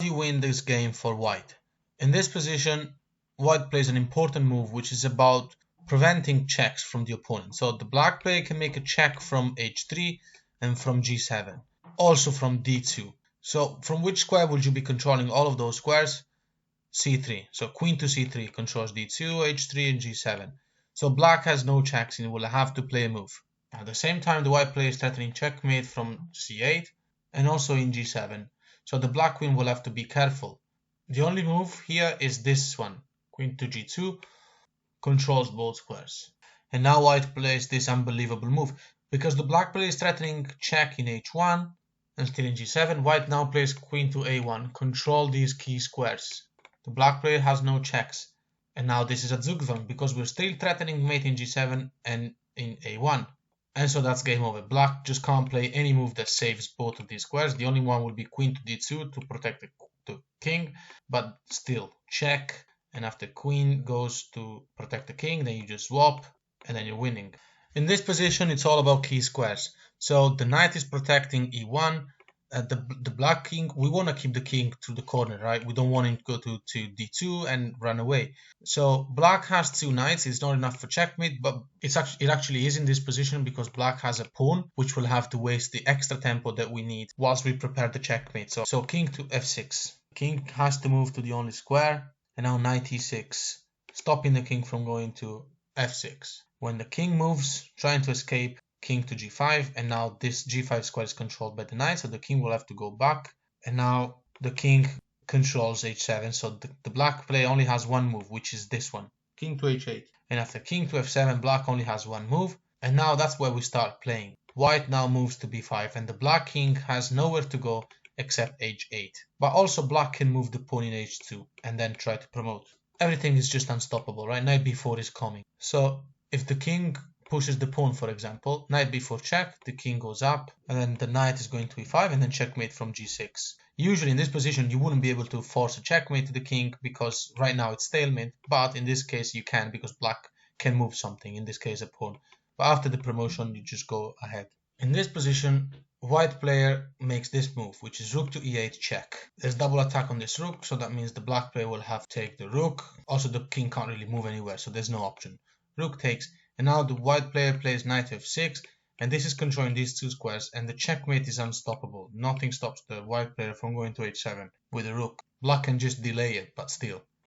you win this game for white? In this position, white plays an important move which is about preventing checks from the opponent. So the black player can make a check from h3 and from g7, also from d2. So from which square would you be controlling all of those squares? c3. So queen to c3 controls d2, h3 and g7. So black has no checks and will have to play a move. At the same time, the white player is threatening checkmate from c8 and also in g7. So the black queen will have to be careful. The only move here is this one. Queen to g2 controls both squares. And now white plays this unbelievable move. Because the black player is threatening check in h1 and still in g7, white now plays queen to a1, control these key squares. The black player has no checks. And now this is a zugzwang because we're still threatening mate in g7 and in a1. And so that's game over. Black just can't play any move that saves both of these squares. The only one will be queen to d2 to protect the king, but still check. And after queen goes to protect the king, then you just swap and then you're winning. In this position, it's all about key squares. So the knight is protecting e1. The black king, we want to keep the king to the corner, right? We don't want him to go to d2 and run away. So black has two knights. It's not enough for checkmate, but it actually is in this position because black has a pawn, which will have to waste the extra tempo that we need whilst we prepare the checkmate. So king to f6. King has to move to the only square, and now knight e6, stopping the king from going to f6. When the king moves, trying to escape, king to g5, and now this g5 square is controlled by the knight, so the king will have to go back, and now the king controls h7, so the black player only has one move, which is this one, king to h8. And after king to f7, black only has one move, and now that's where we start playing. White now moves to b5, and the black king has nowhere to go except h8. But also black can move the pawn in h2 and then try to promote. Everything is just unstoppable, right? Knight b4 is coming. So if the king pushes the pawn, for example, knight b4 check, the king goes up, and then the knight is going to e5, and then checkmate from g6. Usually in this position you wouldn't be able to force a checkmate to the king because right now it's stalemate, but in this case you can because black can move something, in this case a pawn. But after the promotion you just go ahead. In this position, white player makes this move, which is rook to e8 check. There's double attack on this rook, so that means the black player will have to take the rook. Also the king can't really move anywhere, so there's no option. Rook takes, and now the white player plays knight f6, and this is controlling these two squares, and the checkmate is unstoppable. Nothing stops the white player from going to h7 with a rook. Black can just delay it, but still.